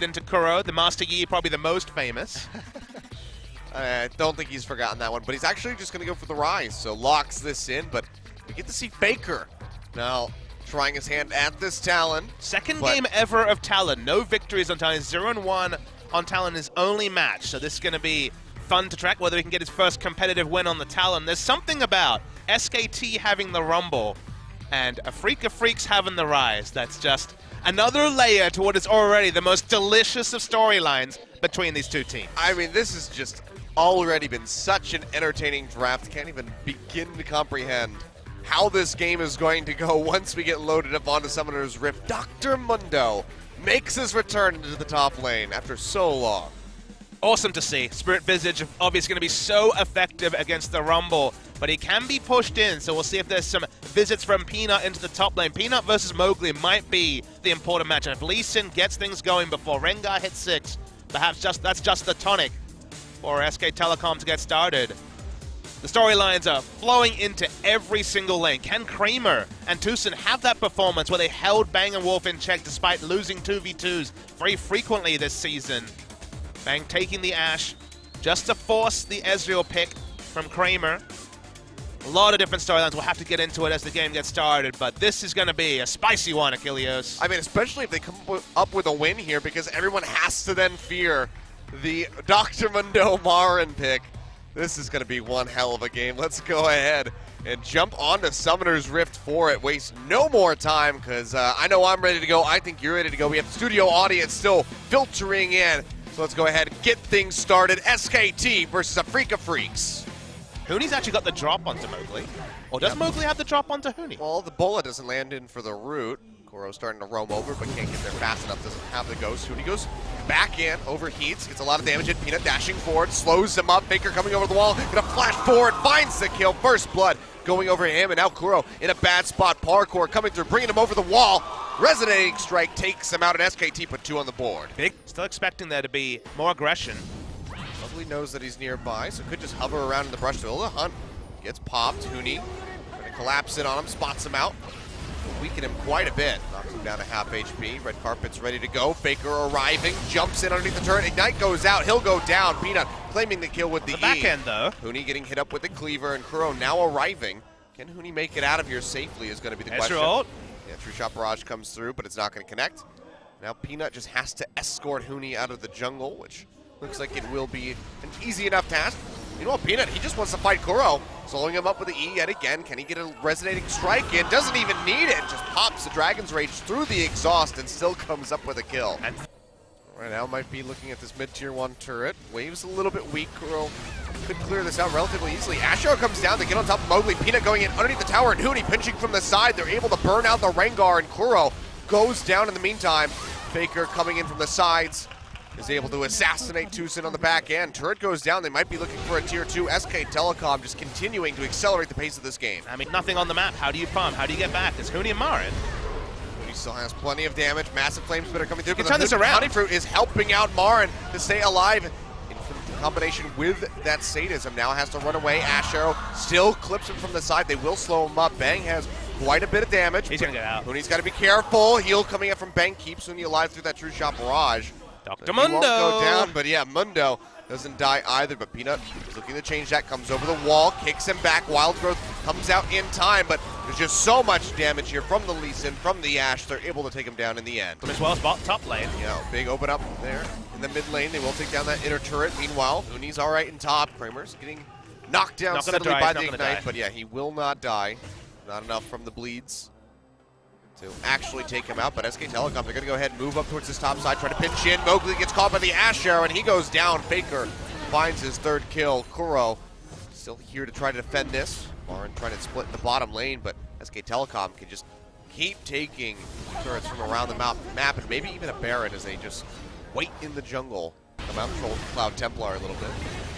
into Kuro, the Master Yi, probably the most famous. I don't think he's forgotten that one, but he's actually just going to go for the Rise, so locks this in, but we get to see Faker now trying his hand at this Talon. Second game ever of Talon, no victories on Talon, 0-1 on Talon his only match, so this is going to be fun to track whether he can get his first competitive win on the Talon. There's something about SKT having the Rumble and Freecs having the Rise that's just another layer to what is already the most delicious of storylines between these two teams. I mean, this has just already been such an entertaining draft. Can't even begin to comprehend how this game is going to go once we get loaded up onto Summoner's Rift. Dr. Mundo makes his return into the top lane after so long. Awesome to see. Spirit Visage obviously going to be so effective against the Rumble, but he can be pushed in, so we'll see if there's some visits from Peanut into the top lane. Peanut versus Mowgli might be the important match, and if Lee Sin gets things going before Rengar hits 6, perhaps that's just the tonic for SK Telecom to get started. The storylines are flowing into every single lane. Can Kramer and Tucson have that performance where they held Bang and Wolf in check despite losing 2v2s very frequently this season? Bang taking the Ashe just to force the Ezreal pick from Kramer. A lot of different storylines. We'll have to get into it as the game gets started, but this is going to be a spicy one, Achilleos. I mean, especially if they come up with a win here, because everyone has to then fear the Dr. Mundo Marin pick. This is going to be one hell of a game. Let's go ahead and jump onto Summoner's Rift for it. Waste no more time, because I know I'm ready to go. I think you're ready to go. We have the studio audience still filtering in. So let's go ahead and get things started. SKT versus AFreeca Freecs. Hooney's actually got the drop onto Mowgli. Or does Mowgli have the drop onto Hooney? Well, the bullet doesn't land in for the root. Kuro's starting to roam over, but can't get there fast enough. Doesn't have the ghost. Hooney goes back in, overheats, gets a lot of damage in. Peanut dashing forward, slows him up. Faker coming over the wall, gonna flash forward, finds the kill. First blood going over him, and now Kuro in a bad spot. Parkour coming through, bringing him over the wall. Resonating strike takes him out, and SKT put 2 on the board. Big. Still expecting there to be more aggression. Lovely knows that he's nearby, so could just hover around in the brush. So the hunt gets popped. Hooney trying to collapse in on him, spots him out. Weaken him quite a bit. Knocks him down to half HP. Red carpet's ready to go. Faker arriving, jumps in underneath the turret. Ignite goes out. He'll go down. Peanut claiming the kill with the E. Back end though. Hooney getting hit up with the cleaver, and Kuro now arriving. Can Hooney make it out of here safely is going to be the question. Ult. Yeah, True Shot Barrage comes through, but it's not going to connect. Now Peanut just has to escort Hooney out of the jungle, which looks like it will be an easy enough task. You know what, Peanut, he just wants to fight Kuro. Slowing him up with the E yet again. Can he get a resonating strike in? Doesn't even need it. Just pops the Dragon's Rage through the exhaust and still comes up with a kill. And right now might be looking at this mid-tier 1 turret. Wave's a little bit weak. Kuro could clear this out relatively easily. Asher comes down, they get on top of Mowgli. Peanut going in underneath the tower, and Hooney pinching from the side. They're able to burn out the Rengar, and Kuro goes down in the meantime. Faker coming in from the sides is able to assassinate Tucson on the back end. Turret goes down. They might be looking for a tier 2. SK Telecom just continuing to accelerate the pace of this game. I mean, nothing on the map. How do you farm? How do you get back? It's Hooney and Marin. He still has plenty of damage. Massive flame spitter coming through. You can turn this around. Honey Fruit is helping out Marin to stay alive. In combination with that sadism, now has to run away. Ash Arrow still clips him from the side. They will slow him up. Bang has quite a bit of damage. He's going to get out. Hooney's got to be careful. Heal coming up from Bang keeps Hooney alive through that True Shot Barrage. Dr. Mundo. He won't go down, but yeah, Mundo doesn't die either, but Peanut is looking to change that, comes over the wall, kicks him back. Wild Growth comes out in time, but there's just so much damage here from the Lee Sin, from the Ashe. They're able to take him down in the end. As well as top lane. Yeah, big open up there in the mid lane. They will take down that inner turret. Meanwhile, Hooney's all right in top. Kramer's getting knocked down suddenly by the Ignite, but yeah, he will not die. Not enough from the bleeds to actually take him out, but SK Telecom, they're going to go ahead and move up towards this top side, try to pinch in. Mowgli gets caught by the Ashe Arrow, and he goes down. Faker finds his 3rd kill. Kuro still here to try to defend this. Marin trying to split in the bottom lane, but SK Telecom can just keep taking turrets from around the map, and maybe even a Baron as they just wait in the jungle. Come out control Cloud Templar a little bit.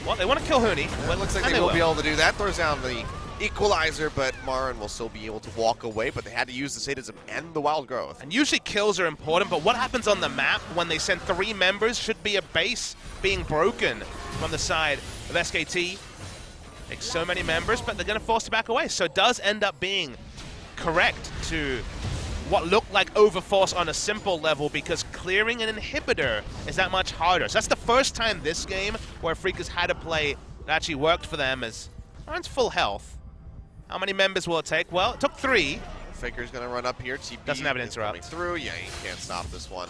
Well, they want to kill Hooney. Well, it looks like they will be able to do that. Throws down the equalizer, but Marin will still be able to walk away, but they had to use the sadism and the Wild Growth. And usually kills are important, but what happens on the map when they send 3 members should be a base being broken from the side of SKT. Takes so many members, but they're going to force to back away, so it does end up being correct to what looked like overforce on a simple level because clearing an inhibitor is that much harder. So that's the first time this game where Freecs had a play that actually worked for them as Aaron's full health. How many members will it take? Well, it took 3. Faker's going to run up here. TP doesn't have an interrupt. Through. Yeah, he can't stop this one.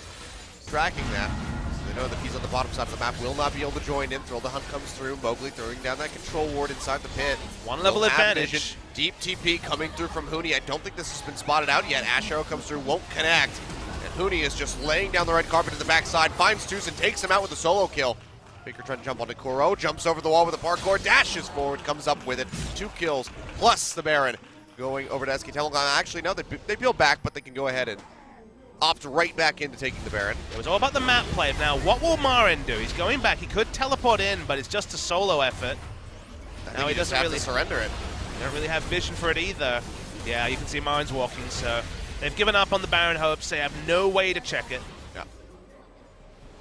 Tracking that. So they know that he's on the bottom side of the map. Will not be able to join in. Thrill the Hunt comes through. Mowgli throwing down that control ward inside the pit. One level advantage. Vision. Deep TP coming through from Huni. I don't think this has been spotted out yet. Ash Arrow comes through, won't connect. And Huni is just laying down the red carpet to the backside. Finds Tucson, takes him out with a solo kill. Faker trying to jump onto Kuro. Jumps over the wall with a parkour. Dashes forward, comes up with it. 2 kills, plus the Baron. Going over to SKT Telecom. Actually, no, they peel back, but they can go ahead and opt right back into taking the Baron. It was all about the map play. Now, what will Marin do? He's going back. He could teleport in, but it's just a solo effort. Now he doesn't really surrender it. They don't really have vision for it either. Yeah, you can see Marin's walking, so they've given up on the Baron hopes. They have no way to check it. Yeah.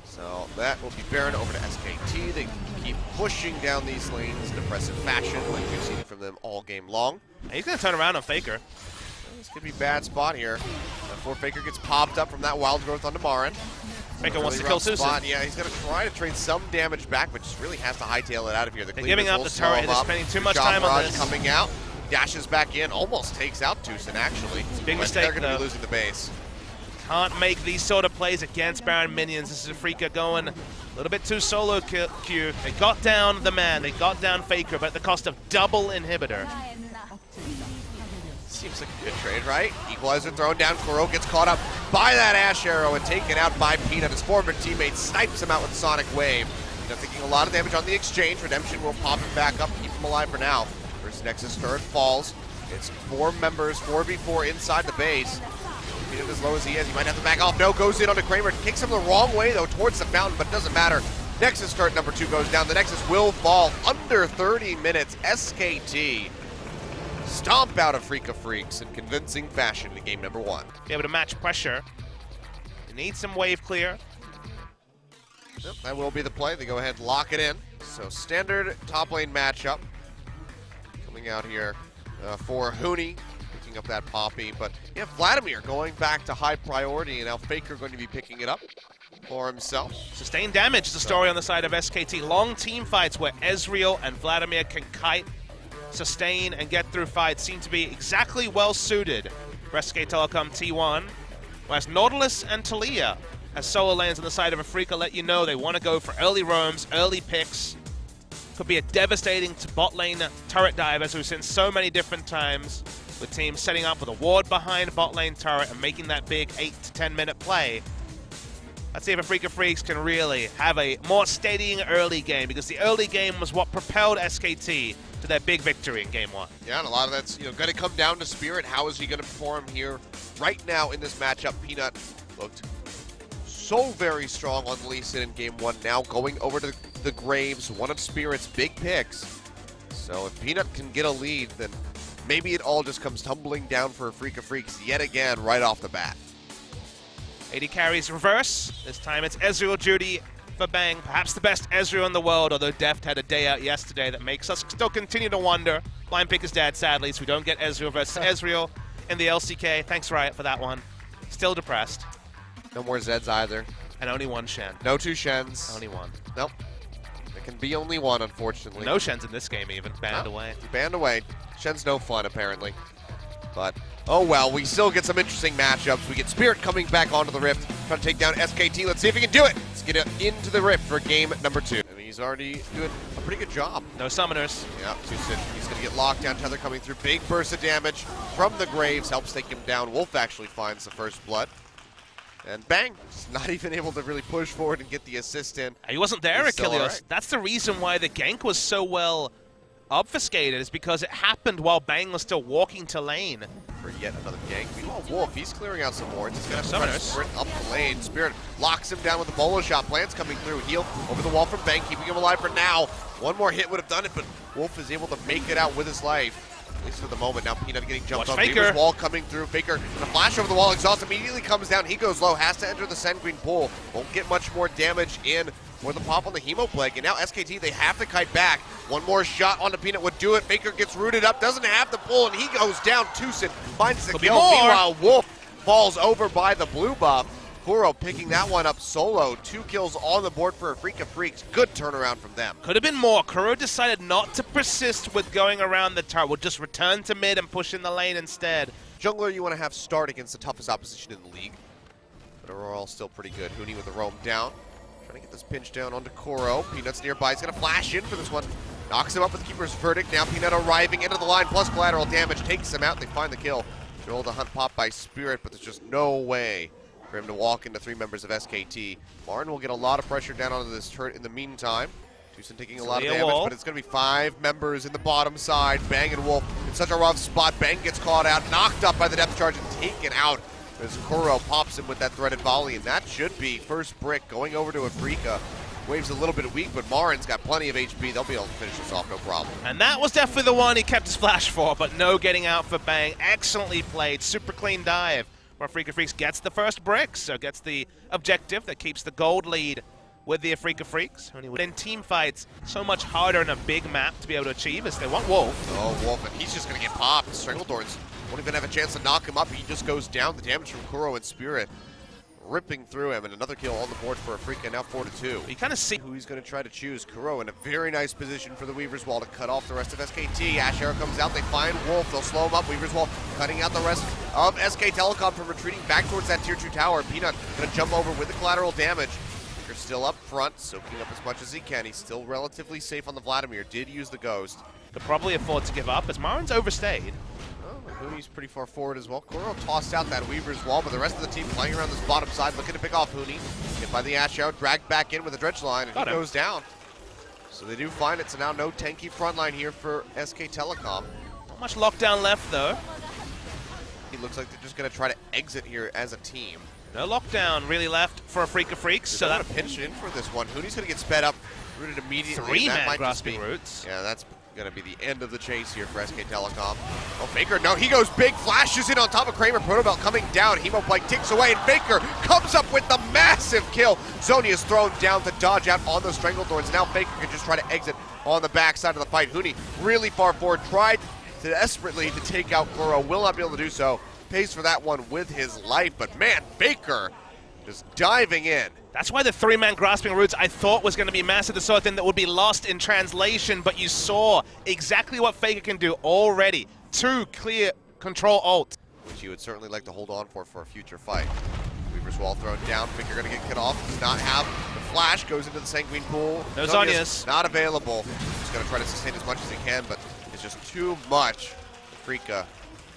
So that will be Baron over to SKT. They keep pushing down these lanes in impressive fashion, like we've seen from them all game long. He's going to turn around on Faker. This could be a bad spot here. Before Faker gets popped up from that wild growth onto Marin. Faker wants to kill Tucson. Yeah, he's going to try to trade some damage back, but just really has to hightail it out of here. They're giving up the turret. They're spending too much time on this. Coming out, dashes back in, almost takes out Tucson, actually. Big mistake, they're going to be losing the base. Can't make these sort of plays against Baron minions. This is AFreeca going a little bit too solo queue. They got down the man. They got down Faker, but at the cost of double inhibitor. Seems like a good trade, right? Equalizer thrown down. Kuro gets caught up by that Ash Arrow and taken out by Peanut. His former teammate snipes him out with Sonic Wave. Peanut taking a lot of damage on the exchange. Redemption will pop him back up, keep him alive for now. First Nexus turret falls. It's 4 members, 4v4 inside the base. Peanut as low as he is. He might have to back off. No, goes in onto Kramer. Kicks him the wrong way, though, towards the fountain, but it doesn't matter. Nexus turret number 2 goes down. The Nexus will fall under 30 minutes. SKT stomp out AFreeca Freecs in convincing fashion in game number 1. Be able to match pressure. They need some wave clear. Yep, that will be the play. They go ahead and lock it in. So standard top lane matchup coming out here for Huni, picking up that Poppy. But yeah, Vladimir going back to high priority, and now Faker going to be picking it up for himself. Sustained damage is the story on the side of SKT. Long team fights where Ezreal and Vladimir can kite, sustain, and get through fights seem to be exactly well suited for SKT Telecom T1. Whereas Nautilus and Talia, as solo lanes on the side of AFreeca, let you know they want to go for early roams, early picks. Could be a devastating bot lane turret dive, as we've seen so many different times, with teams setting up with a ward behind bot lane turret and making that big 8 to 10 minute play. Let's see if AFreeca Freecs can really have a more steadying early game, because the early game was what propelled SKT to their big victory in game 1. Yeah, and a lot of that's going to come down to Spirit. How is he going to perform here right now in this matchup? Peanut looked so very strong on Lee Sin in game 1. Now going over to the Graves, one of Spirit's big picks. So if Peanut can get a lead, then maybe it all just comes tumbling down for AFreeca Freecs yet again right off the bat. AD carries reverse. This time it's Ezreal duty for Bang. Perhaps the best Ezreal in the world, although Deft had a day out yesterday that makes us still continue to wonder. Blind pick is dead, sadly, so we don't get Ezreal versus Ezreal in the LCK. Thanks, Riot, for that one. Still depressed. No more Zeds either. And only one Shen. No 2 Shens. Only one. Nope. There can be only one, unfortunately. No Shens in this game even. Banned away. Banned away. Shen's no fun, apparently. But, oh well, we still get some interesting matchups. We get Spirit coming back onto the Rift, trying to take down SKT. Let's see if he can do it. Let's get into the Rift for game number 2. And he's already doing a pretty good job. No summoners. Yeah, Tucson, he's going to get locked down. Tether coming through. Big burst of damage from the Graves. Helps take him down. Wolf actually finds the first blood. And Bang, just not even able to really push forward and get the assist in. He wasn't there, Achilles. Right. That's the reason why the gank was so well obfuscated, is because it happened while Bang was still walking to lane. For yet another gank. Meanwhile, Wolf, he's clearing out some wards. He's going to have to try to sprint up the lane. Spirit locks him down with a bolo shot. Plants coming through. Heal over the wall from Bang, keeping him alive for now. One more hit would have done it, but Wolf is able to make it out with his life. At least for the moment. Now Peanut getting jumped on. Faker's wall coming through. Faker, a flash over the wall. Exhaust immediately comes down. He goes low. Has to enter the Sand pool. Won't get much more damage in for the pop on the Hemo Plague. And now SKT, they have to kite back. One more shot onto Peanut would do it. Faker gets rooted up. Doesn't have the pull, and he goes down. Tucson finds the kill. Meanwhile, Wolf falls over by the blue buff. Kuro picking that one up solo. 2 kills on the board for afreeca Freecs. Good turnaround from them. Could have been more. Kuro decided not to persist with going around the turret. We'll just return to mid and push in the lane instead. Jungler you want to have start against the toughest opposition in the league. But overall still pretty good. Huni with the roam down. Trying to get this pinch down onto Kuro. Peanut's nearby. He's going to flash in for this one. Knocks him up with the Keeper's Verdict. Now Peanut arriving into the line plus collateral damage. Takes him out. They find the kill. Joel the hunt pop by Spirit, but there's just no way for him to walk into 3 members of SKT. Martin will get a lot of pressure down onto this turret in the meantime. Tucson taking a lot of damage, but it's going to be 5 members in the bottom side. Bang and Wolf in such a rough spot. Bang gets caught out, knocked up by the depth charge and taken out as Kuro pops him with that threaded volley, and that should be first brick going over to afreeca. Wave's a little bit weak, but Marin's got plenty of HP. They'll be able to finish this off, no problem. And that was definitely the one he kept his flash for, but no getting out for Bang. Excellently played, super clean dive. Where afreeca Freecs gets the first brick, so gets the objective that keeps the gold lead with the afreeca Freecs. In team fights, so much harder in a big map to be able to achieve as they want Wolf. Oh, Wolf, and he's just going to get popped. Strangledorns won't even have a chance to knock him up. He just goes down. The damage from Kuro and Spirit ripping through him, and another kill on the board for afreeca, now 4-2. You kind of see who he's going to try to choose. Kuro in a very nice position for the Weaver's Wall to cut off the rest of SKT. Ash Arrow comes out, they find Wolf, they'll slow him up. Weaver's Wall cutting out the rest of SK Telecom from retreating back towards that tier 2 tower. Peanut going to jump over with the collateral damage. Baker's still up front, soaking up as much as he can. He's still relatively safe on the Vladimir, did use the Ghost. Could probably afford to give up as Marin's overstayed. Huni's pretty far forward as well. Kuro tossed out that Weaver's Wall, but the rest of the team playing around this bottom side, looking to pick off Huni. Hit by the Ash out, dragged back in with a dredge line, and he goes down. So they do find it, so now no tanky front line here for SK Telecom. Not much lockdown left, though. It looks like they're just going to try to exit here as a team. No lockdown really left for afreeca Freecs. So they're going to pinch in for this one. Huni's going to get sped up, rooted immediately. 3-man grasping roots. Yeah, that's going to be the end of the chase here for SK Telecom. Oh, Faker, no, he goes big, flashes in on top of Kramer. Protobelt coming down. Hemobike ticks away, and Faker comes up with the massive kill. Zonia's thrown down to dodge out on those Strangledorns. Now Faker can just try to exit on the backside of the fight. Huni really far forward, tried to desperately to take out Kuro. Will not be able to do so. Pays for that one with his life, but man, Faker just diving in. That's why the 3-man grasping roots I thought was going to be massive, the sort of thing that would be lost in translation, but you saw exactly what Faker can do already. 2 clear control ult. Which you would certainly like to hold on for a future fight. Weaver's Wall thrown down, Faker going to get cut off, does not have the flash, goes into the Sanguine pool. No Zonia's. Not available. He's going to try to sustain as much as he can, but it's just too much. afreeca.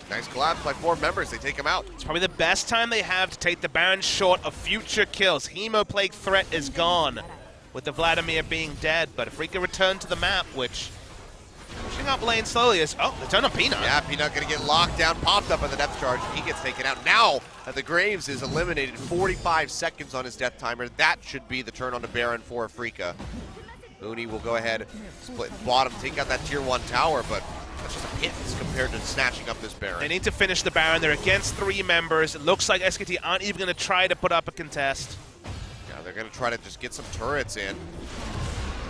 Nice collapse by 4 members. They take him out. It's probably the best time they have to take the Baron short of future kills. Hemoplague threat is gone with the Vladimir being dead, but afreeca returned to the map, which pushing up lane slowly is, oh, they turn on Peanut. Yeah, Peanut gonna get locked down, popped up by the depth charge, and he gets taken out. Now that the Graves is eliminated, 45 seconds on his death timer. That should be the turn on to Baron for afreeca. Huni will go ahead, split bottom, take out that tier 1 tower, but that's just a hit compared to snatching up this Baron. They need to finish the Baron. They're against 3 members. It looks like SKT aren't even going to try to put up a contest. Yeah, they're going to try to just get some turrets in.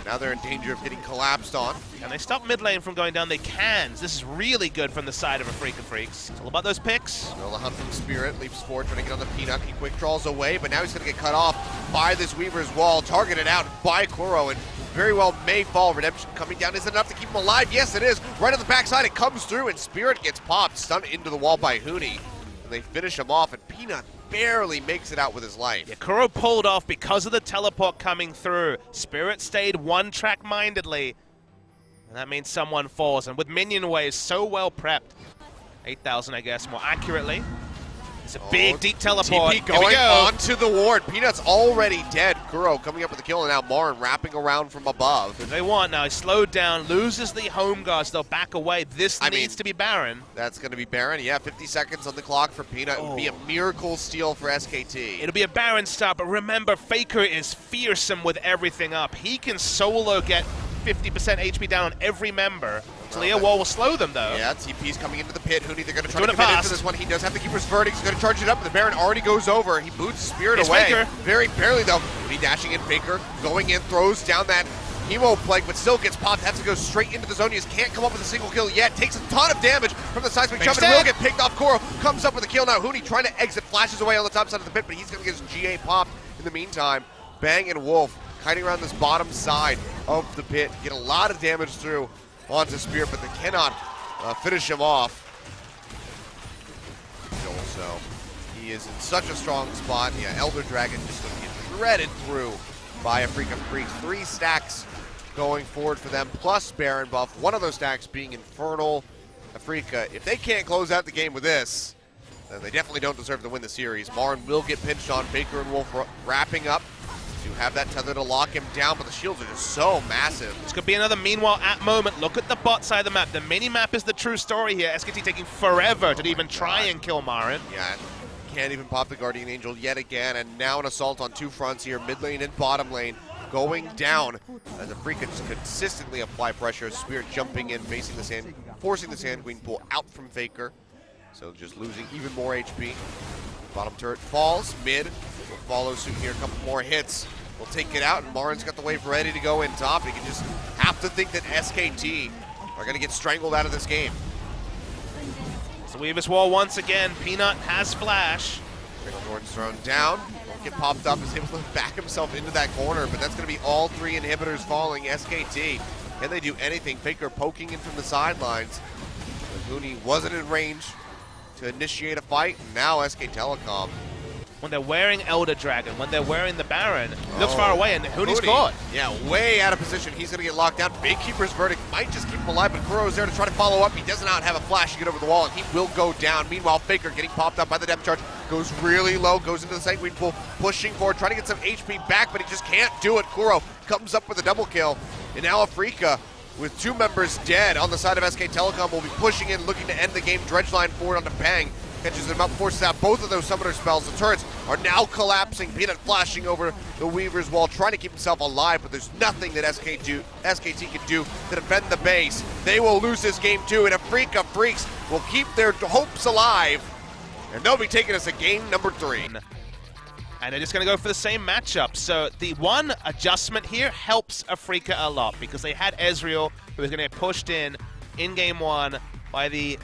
Now they're in danger of getting collapsed on. Can they stop mid lane from going down? They can. This is really good from the side of afreeca Freecs. It's all about those picks. No, the hunt from Spirit, leaps forward, trying to get on the Peanut. He quick draws away, but now he's going to get cut off by this Weaver's Wall, targeted out by Kuro, and very well may fall. Redemption coming down isn't enough to keep him alive. Yes, it is. Right on the backside, it comes through, and Spirit gets popped, stunned into the wall by Huni. And they finish him off, and Peanut barely makes it out with his life. Yeah, Kuro pulled off because of the teleport coming through. Spirit stayed one-track mindedly, and that means someone falls. And with minion waves so well prepped, 8,000 I guess more accurately. It's a big deep teleport. TP going onto the ward. Peanut's already dead. Kuro coming up with the kill, and now Marin wrapping around from above. What they want now, he's slowed down, loses the home guards, they'll back away. This needs to be Baron. That's going to be Baron. Yeah, 50 seconds on the clock for Peanut. It would be a miracle steal for SKT. It'll be a Baron start, but remember, Faker is fearsome with everything up. He can solo get 50% HP down on every member. Clear Wall will slow them, though. Yeah, TP's coming into the pit. Huni, they're going to try to commit into this one. He does have the Keeper's Verdict. He's going to charge it up, but the Baron already goes over. He boots Spirit away. Faker. Very barely, though. Huni dashing in. Faker going in, throws down that Hemo Plague, but still gets popped, has to go straight into the zone. He just can't come up with a single kill yet. Takes a ton of damage from the seismic jump and will get picked off. Kuro comes up with a kill now. Huni trying to exit, flashes away on the top side of the pit, but he's going to get his GA popped in the meantime. Bang and Wolf kiting around this bottom side of the pit. Get a lot of damage through onto Spirit, but they cannot finish him off. So he is in such a strong spot. Yeah, Elder Dragon just going to get shredded through by afreeca Freecs. 3 stacks going forward for them, plus Baron buff. One of those stacks being Infernal afreeca. If they can't close out the game with this, then they definitely don't deserve to win the series. Marin will get pinched on. Faker and Wolf wrapping up to have that tether to lock him down, but the shields are just so massive. This could be another meanwhile at moment. Look at the bot side of the map. The mini-map is the true story here. SKT taking forever to even try and kill Marin. Yeah, can't even pop the Guardian Angel yet again, and now an assault on 2 fronts here, mid lane and bottom lane, going down as afreeca just consistently apply pressure. Spirit jumping in, facing the sand, forcing the Sand Queen pull out from Faker, so just losing even more HP. Bottom turret falls, mid will follow suit here, a couple more hits. We'll take it out, and Marin's got the wave ready to go in top. He can just have to think that SKT are going to get strangled out of this game. So Weaver's Wall once again. Peanut has flash. Thorn's thrown down. Won't get popped up. Is able to back himself into that corner, but that's going to be all 3 inhibitors falling. SKT, can they do anything? Faker poking in from the sidelines. But Huni wasn't in range to initiate a fight, and now SK Telecom. When they're wearing Elder Dragon, when they're wearing the Baron, looks far away, and Huni's caught. Yeah, way out of position. He's going to get locked down. Big Keeper's Verdict might just keep him alive, but Kuro's there to try to follow up. He does not have a flash to get over the wall, and he will go down. Meanwhile, Faker getting popped up by the depth charge, goes really low, goes into the Sand Queen pool, pushing forward, trying to get some HP back, but he just can't do it. Kuro comes up with a double kill, and now afreeca, with 2 members dead on the side of SK Telecom, will be pushing in, looking to end the game. Dredgeline forward onto Bang. Catches him up, forces out both of those summoner spells. The turrets are now collapsing. Peanut flashing over the Weaver's Wall, trying to keep himself alive, but there's nothing that SKT can do to defend the base. They will lose this game too, and afreeca Freecs will keep their hopes alive, and they'll be taking us to game number 3. And they're just going to go for the same matchup. So the one adjustment here helps afreeca a lot, because they had Ezreal, who was going to get pushed in game 1 by the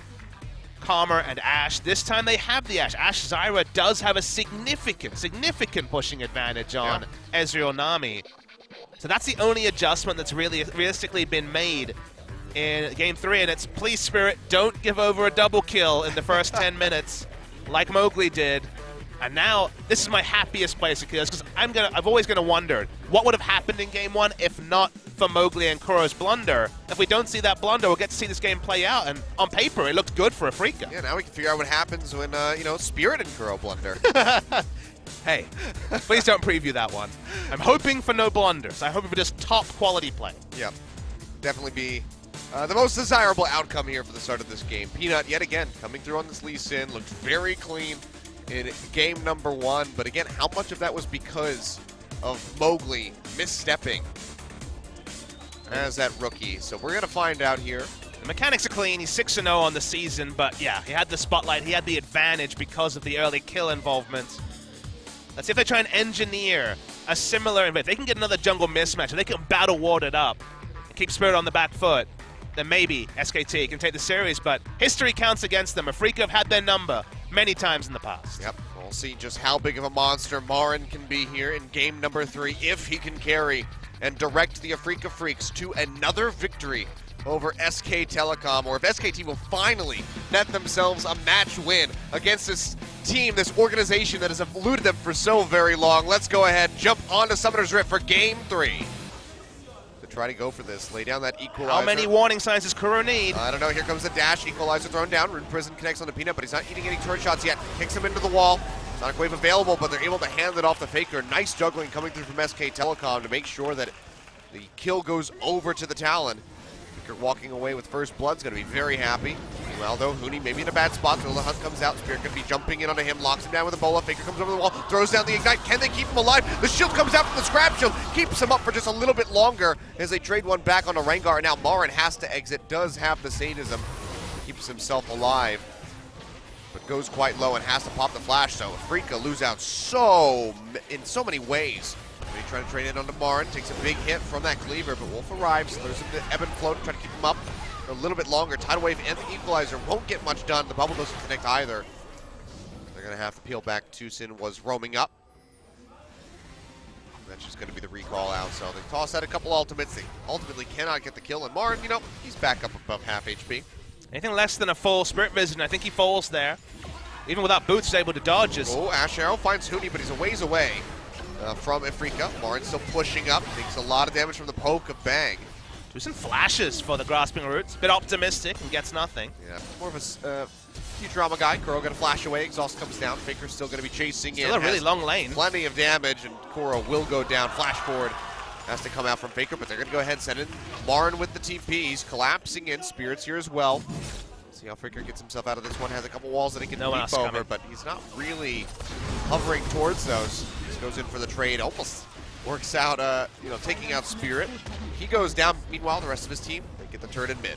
Karma and Ashe. This time they have the Ashe. Ashe Zyra does have a significant pushing advantage on Ezreal Nami. So that's the only adjustment that's really realistically been made in game 3, and it's please Spirit, don't give over a double kill in the first 10 minutes like Mowgli did. And now this is my happiest place because I've always gonna wonder what would have happened in game 1 if not for Mowgli and Kuro's blunder. If we don't see that blunder, we'll get to see this game play out, and on paper it looks good for afreeca. Yeah, now we can figure out what happens when Spirit and Kuro blunder. Hey, please don't preview that one. I'm hoping for no blunders. I hope for just top quality play. Yep, definitely be the most desirable outcome here for the start of this game. Peanut yet again coming through on this Lee Sin, looked very clean in game number 1, but again, how much of that was because of Mowgli misstepping as that rookie? So we're gonna find out here. The mechanics are clean. He's 6-0 on the season, but yeah, he had the spotlight. He had the advantage because of the early kill involvement. Let's see if they try and engineer a similar event. If they can get another jungle mismatch, if they can battle ward it up and keep Spirit on the back foot, then maybe SKT can take the series, but history counts against them. afreeca have had their number many times in the past. Yep, we'll see just how big of a monster Marin can be here in game number 3, if he can carry and direct the afreeca Freecs to another victory over SK Telecom, or if SKT will finally net themselves a match win against this team, this organization that has eluded them for so very long. Let's go ahead, jump onto Summoner's Rift for game 3. Try to go for this, lay down that equalizer. How many warning signs does Kuro need? I don't know, here comes the dash, equalizer thrown down. Rune Prison connects on the Peanut, but he's not eating any turret shots yet. Kicks him into the wall. Sonic Wave available, but they're able to hand it off to Faker. Nice juggling coming through from SK Telecom to make sure that the kill goes over to the Talon. Faker walking away with first blood's gonna be very happy. Meanwhile though, Huni maybe in a bad spot, so the hunt comes out. Spirit gonna be jumping in onto him, locks him down with a bola. Faker comes over the wall, throws down the ignite. Can they keep him alive? The shield comes out from the scrap shield, keeps him up for just a little bit longer as they trade one back onto Rengar. Now Marin has to exit, does have the sadism, keeps himself alive, but goes quite low and has to pop the flash, so afreeca lose out in so many ways They try to trade in onto Marin, takes a big hit from that cleaver, but Wolf arrives, throws him to ebb and flow to try to keep him up for a little bit longer. Tidal Wave and the Equalizer won't get much done. The bubble doesn't connect either. They're going to have to peel back. Tucson was roaming up. That's just going to be the recall out. So they toss out a couple ultimates. They ultimately cannot get the kill. And Marin, you know, he's back up above half HP. Anything less than a full Spirit Vision, I think he falls there. Even without boots, he's able to dodge. Oh, Ash Arrow finds Huni, but he's a ways away from AFreeca. Marin still pushing up. Takes a lot of damage from the poke of Bang. Tucson flashes for the Grasping Roots. Bit optimistic and gets nothing. Yeah, more of a Futurama guy. Kuro gonna flash away. Exhaust comes down. Faker's still gonna be chasing in. Still a really long lane. Plenty of damage, and Kuro will go down. Flash forward has to come out from Faker, but they're gonna go ahead and send in Marin with the TP. He's collapsing in. Spirit's here as well. See how Faker gets himself out of this one. Has a couple walls that he can leap over, but he's not really hovering towards those. Just goes in for the trade. Almost works out, you know, taking out Spirit. He goes down. Meanwhile, the rest of his team, they get the turret in mid.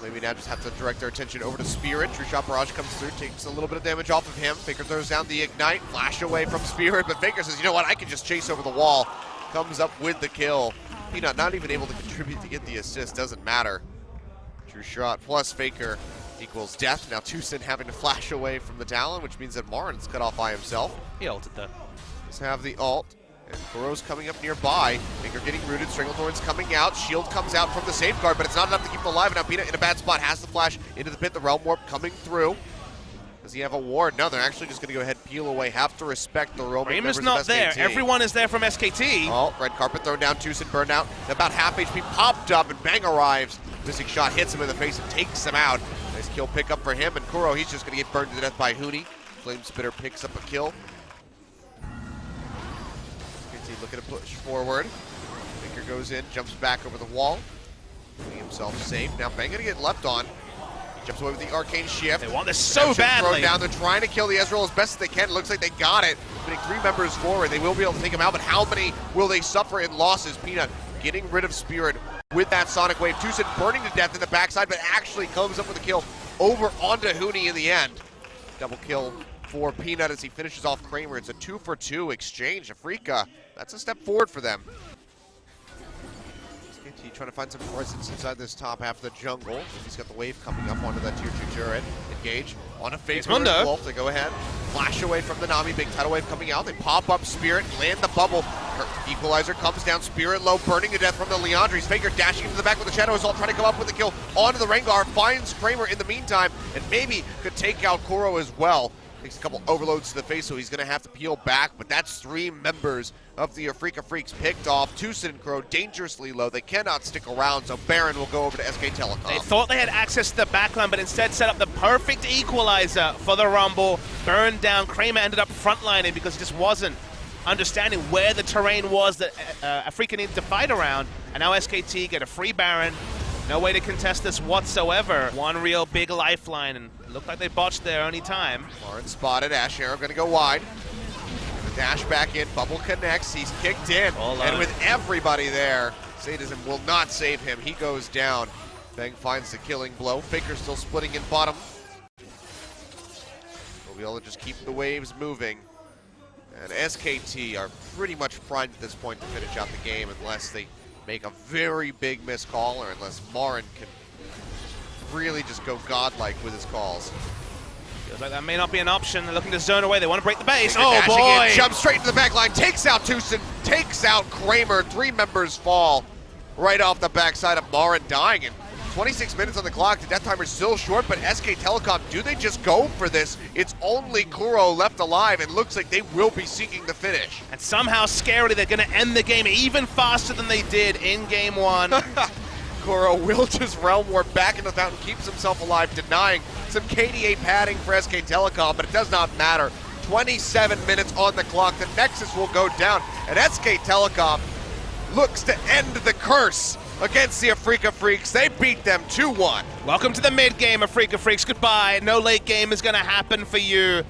Maybe now just have to direct their attention over to Spirit. True Shot Barrage comes through, takes a little bit of damage off of him. Faker throws down the Ignite, flash away from Spirit, but Faker says, you know what, I can just chase over the wall. Comes up with the kill. Peanut not even able to contribute to get the assist, doesn't matter. True Shot plus Faker equals death. Now Tucson having to flash away from the Talon, which means that Marin's cut off by himself. He ulted though. Let's have the ult. And Kuro's coming up nearby. Faker getting rooted. Stranglethorn's coming out. Shield comes out from the safeguard, but it's not enough to keep him alive. And now Peanut in a bad spot has the flash into the pit. The Realm Warp coming through. Does he have a ward? No, they're actually just going to go ahead and peel away. Have to respect the roaming members of SKT. not there. Everyone is there from SKT. Oh, red carpet thrown down. Tucson burned out. About half HP popped up, and Bang arrives. Missing shot hits him in the face and takes him out. Nice kill pickup for him. And Kuro, he's just going to get burned to death by Huni. Flame Spitter picks up a kill. Looking to push forward. Faker goes in, jumps back over the wall. Getting himself safe. Now Bang gonna get leapt on. He jumps away with the Arcane Shift. They want this so badly. Down. They're trying to kill the Ezreal as best as they can. It looks like they got it. Putting 3 members forward. They will be able to take him out, but how many will they suffer in losses? Peanut getting rid of Spirit with that Sonic Wave. Tucson burning to death in the backside, but actually comes up with a kill over onto Huni in the end. Double kill for Peanut as he finishes off Kramer. It's a 2-for-2 exchange. AFreeca, that's a step forward for them. SKT trying to find some presence inside this top half of the jungle. He's got the wave coming up onto that tier 2 turret. Engage on a Faker and Wolf. They go ahead, flash away from the Nami. Big tidal wave coming out. They pop up Spirit, land the bubble. Equalizer comes down. Spirit low, burning to death from the Leandres. Faker dashing into the back with the Shadow Assault, trying to come up with the kill onto the Rengar. Finds Kramer in the meantime, and maybe could take out Kuro as well. Takes a couple overloads to the face, so he's going to have to peel back, but that's 3 members of the AFreeca Freecs picked off. Tucson and Kuro dangerously low. They cannot stick around, so Baron will go over to SK Telecom. They thought they had access to the backline, but instead set up the perfect equalizer for the Rumble. Burned down. Kramer ended up frontlining because he just wasn't understanding where the terrain was that AFreeca needed to fight around. And now SKT get a free Baron. No way to contest this whatsoever. One real big lifeline, and looked like they botched their only time. Marin spotted. Ash Arrow going to go wide. Gonna dash back in. Bubble connects. He's kicked in. And with everybody there, Sadism will not save him. He goes down. Bang finds the killing blow. Faker still splitting in bottom. We'll be able to just keep the waves moving. And SKT are pretty much primed at this point to finish out the game unless they make a very big missed call, or unless Marin can really just go godlike with his calls. Feels like that may not be an option. They're looking to zone away. They want to break the base. Oh boy! In, jumps straight into the back line, takes out Tucson, takes out Kramer. 3 members fall right off the backside of Marin dying. And 26 minutes on the clock. The death timer's still short, but SK Telecom, do they just go for this? It's only Kuro left alive, and looks like they will be seeking the finish. And somehow, scarily, they're going to end the game even faster than they did in Game 1. Kuro will just Realm Warp back into the fountain, keeps himself alive, denying some KDA padding for SK Telecom, but it does not matter. 27 minutes on the clock. The Nexus will go down, and SK Telecom looks to end the curse against the AFreeca Freecs. They beat them 2-1. Welcome to the mid game, AFreeca Freecs. Goodbye. No late game is going to happen for you.